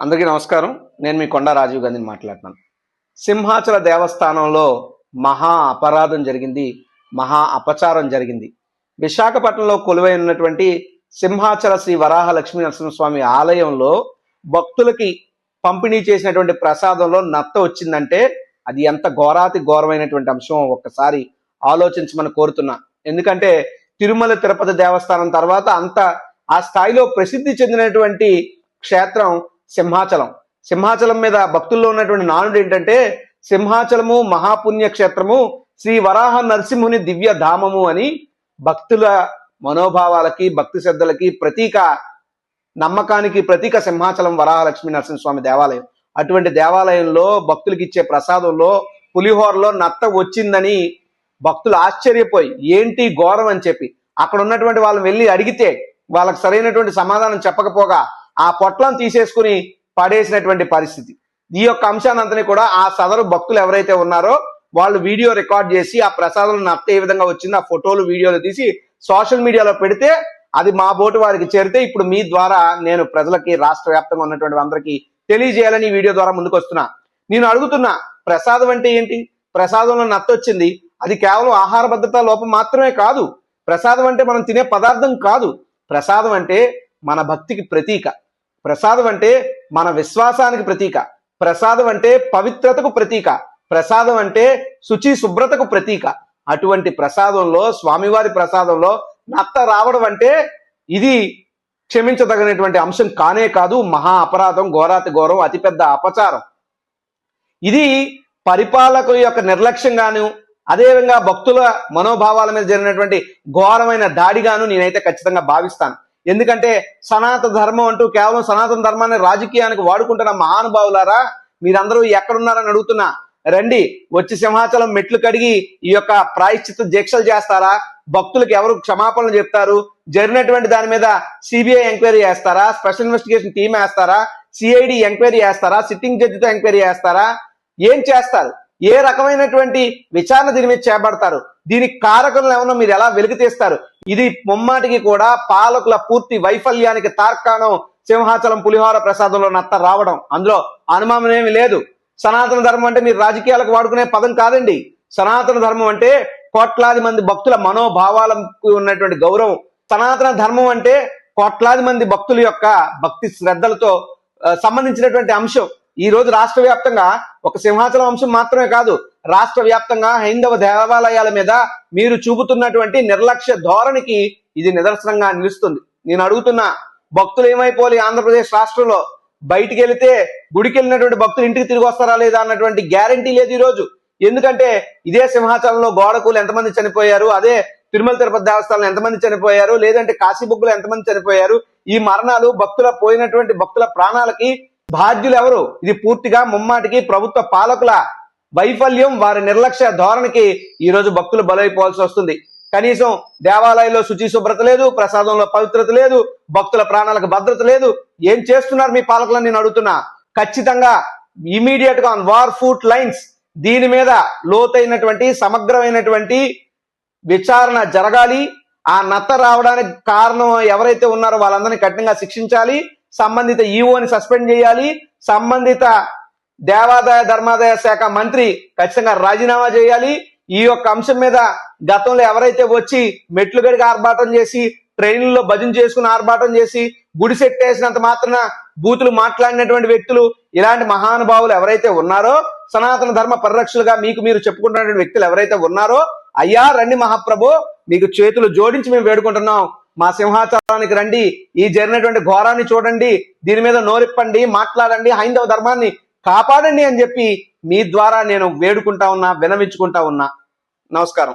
అందరికీ నమస్కారం. నేను మీ కొండా రాజీవ్ గాంధీని మాట్లాడుతున్నాను. సింహాచల దేవస్థానంలో మహా అపరాధం జరిగింది. మహా అపచారం జరిగింది. విశాఖపట్నంలో కొలువై ఉన్నటువంటి సింహాచల శ్రీ వరాహ లక్ష్మీ నరసింహస్వామి ఆలయంలో భక్తులకి పంపిణీ చేసినటువంటి ప్రసాదంలో నత్త వచ్చిందంటే అది ఎంత ఘోరాతి ఘోరమైనటువంటి అంశం ఒక్కసారి ఆలోచించమని కోరుతున్నా. ఎందుకంటే తిరుమల తిరుపతి దేవస్థానం తర్వాత అంత ఆ స్థాయిలో ప్రసిద్ధి చెందినటువంటి క్షేత్రం సింహాచలం. సింహాచలం మీద భక్తుల్లో ఉన్నటువంటి నానుడు ఏంటంటే సింహాచలము మహాపుణ్య క్షేత్రము, శ్రీ వరాహ నరసింహుని దివ్య ధామము అని భక్తుల మనోభావాలకి భక్తి శ్రద్ధలకి ప్రతీక, నమ్మకానికి ప్రతీక సింహాచలం వరాహ లక్ష్మీ నరసింహస్వామి దేవాలయం. అటువంటి దేవాలయంలో భక్తులకి ఇచ్చే ప్రసాదంలో పులిహోరలో నత్త వచ్చిందని భక్తులు ఆశ్చర్యపోయి ఏంటి ఘోరం అని చెప్పి అక్కడ ఉన్నటువంటి వాళ్ళని వెళ్ళి అడిగితే వాళ్ళకి సరైనటువంటి సమాధానం చెప్పకపోగా ఆ పొట్లను తీసేసుకుని పడేసినటువంటి పరిస్థితి. ఈ యొక్క అంశానంతని కూడా ఆ సదరు భక్తులు ఎవరైతే ఉన్నారో వాళ్ళు వీడియో రికార్డ్ చేసి ఆ ప్రసాదం నత్త ఏ విధంగా వచ్చిందో ఆ ఫోటోలు వీడియోలు తీసి సోషల్ మీడియాలో పెడితే అది మా బోటు వారికి చేరితే ఇప్పుడు మీ ద్వారా నేను ప్రజలకి రాష్ట్ర వ్యాప్తంగా ఉన్నటువంటి అందరికీ తెలియజేయాలని ఈ వీడియో ద్వారా ముందుకు వస్తున్నా. నేను అడుగుతున్నా, ప్రసాదం అంటే ఏంటి? ప్రసాదంలో నత్త వచ్చింది, అది కేవలం ఆహార భద్రతా లోపం మాత్రమే కాదు. ప్రసాదం అంటే మనం తినే పదార్థం కాదు. ప్రసాదం అంటే మన భక్తికి ప్రతీక. ప్రసాదం అంటే మన విశ్వాసానికి ప్రతీక. ప్రసాదం అంటే పవిత్రతకు ప్రతీక. ప్రసాదం అంటే శుచి శుభ్రతకు ప్రతీక. అటువంటి ప్రసాదంలో, స్వామివారి ప్రసాదంలో నత్త రావడం అంటే ఇది క్షమించదగినటువంటి అంశం కానే కాదు. మహా అపరాధం, ఘోరాతి ఘోరం, అతిపెద్ద అపచారం. ఇది పరిపాలకుల యొక్క నిర్లక్ష్యంగాను, అదేవిధంగా భక్తుల మనోభావాల మీద జరిగినటువంటి ఘోరమైన దాడిగాను నేనైతే ఖచ్చితంగా భావిస్తాను. ఎందుకంటే సనాతన ధర్మం అంటూ కేవలం సనాతన ధర్మాన్ని రాజకీయానికి వాడుకుంటున్న మహానుభావులారా, మీరందరూ ఎక్కడున్నారని అడుగుతున్నా. రండి, వచ్చి సింహాచలం మెట్లు కడిగి ఈ యొక్క ప్రాయశ్చిత్త దీక్షలు చేస్తారా? భక్తులకు ఎవరు క్షమాపణలు చెప్తారు? జరిగినటువంటి దాని మీద సిబిఐ ఎంక్వైరీ చేస్తారా? స్పెషల్ ఇన్వెస్టిగేషన్ టీం వేస్తారా? సిఐడి ఎంక్వైరీ చేస్తారా? సిట్టింగ్ జడ్జితో ఎంక్వైరీ చేస్తారా? ఏం చేస్తారు? ఏ రకమైనటువంటి విచారణ దీని మీద చేపడతారు? దీనికి కారకులను ఏమన్నా మీరు ఎలా వెలికి తీస్తారు? ఇది ముమ్మాటికి కూడా పాలకుల పూర్తి వైఫల్యానికి తార్కాణం సింహాచలం పులిహోర ప్రసాదంలో నత్త రావడం. అందులో అనుమానం ఏమి లేదు. సనాతన ధర్మం అంటే మీరు రాజకీయాలకు వాడుకునే పదం కాదండి. సనాతన ధర్మం అంటే కోట్లాది మంది భక్తుల మనోభావాలకు ఉన్నటువంటి గౌరవం. సనాతన ధర్మం అంటే కోట్లాది మంది భక్తుల యొక్క భక్తి శ్రద్ధలతో సంబంధించినటువంటి అంశం. ఈ రోజు రాష్ట్ర వ్యాప్తంగా ఒక సింహాచలం అంశం మాత్రమే కాదు, రాష్ట్ర వ్యాప్తంగా హైందవ దేవాలయాల మీద మీరు చూపుతున్నటువంటి నిర్లక్ష్య ధోరణికి ఇది నిదర్శనంగా నిలుస్తుంది. నేను అడుగుతున్నా, భక్తులు ఏమైపోవాలి? ఆంధ్రప్రదేశ్ రాష్ట్రంలో బయటికి వెళితే గుడికి వెళ్ళినటువంటి భక్తులు ఇంటికి తిరిగి వస్తారా లేదా అన్నటువంటి గ్యారంటీ లేదు ఈ రోజు. ఎందుకంటే ఇదే సింహాచలంలో గోడకూలు ఎంతమంది చనిపోయారు, అదే తిరుమల తిరుపతి దేవస్థానంలో ఎంతమంది చనిపోయారు, లేదంటే కాశీబుగ్గలో ఎంతమంది చనిపోయారు. ఈ మరణాలు భక్తుల పోయినటువంటి భక్తుల ప్రాణాలకి బాధ్యులు ఎవరు? ఇది పూర్తిగా ముమ్మాటికి ప్రభుత్వ పాలకుల వైఫల్యం, వారి నిర్లక్ష్య ధోరణికి ఈ రోజు భక్తులు బలైపోవాల్సి వస్తుంది. కనీసం దేవాలయంలో శుచి శుభ్రత లేదు, ప్రసాదంలో పవిత్రత లేదు, భక్తుల ప్రాణాలకు భద్రత లేదు. ఏం చేస్తున్నారు మీ పాలకులను నేను అడుగుతున్నా. ఖచ్చితంగా ఇమీడియట్ గా ఆన్ వార్ ఫుట్ లైన్స్ దీని మీద లోతైనటువంటి సమగ్రమైనటువంటి విచారణ జరగాలి. ఆ నత్త రావడానికి కారణం ఎవరైతే ఉన్నారో వాళ్ళందరినీ కఠినంగా శిక్షించాలి. సంబంధిత ఈఓని సస్పెండ్ చేయాలి. సంబంధిత దేవాదాయ ధర్మాదాయ శాఖ మంత్రి ఖచ్చితంగా రాజీనామా చేయాలి. ఈ యొక్క అంశం మీద గతంలో ఎవరైతే వచ్చి మెట్లు గడికి ఆర్భాటం చేసి, ట్రైన్లలో భజన చేసుకుని ఆర్భాటం చేసి, గుడి సెట్టేసినంత మాత్రాన బూతులు మాట్లాడినటువంటి వ్యక్తులు, ఇలాంటి మహానుభావులు ఎవరైతే ఉన్నారో, సనాతన ధర్మ పరిరక్షలుగా మీకు మీరు చెప్పుకుంటున్నటువంటి వ్యక్తులు ఎవరైతే ఉన్నారో, అయ్యా రండి మహాప్రభు, మీకు చేతులు జోడించి మేము వేడుకుంటున్నాం. మా సింహాచలానికి రండి, ఈ జరిగినటువంటి ఘోరాన్ని చూడండి, దీని మీద నోరిప్పండి, మాట్లాడండి, హైందవ ధర్మాన్ని కాపాడండి అని చెప్పి మీ ద్వారా నేను వేడుకుంటా ఉన్నా, వినవించుకుంటా ఉన్నా. నమస్కారం.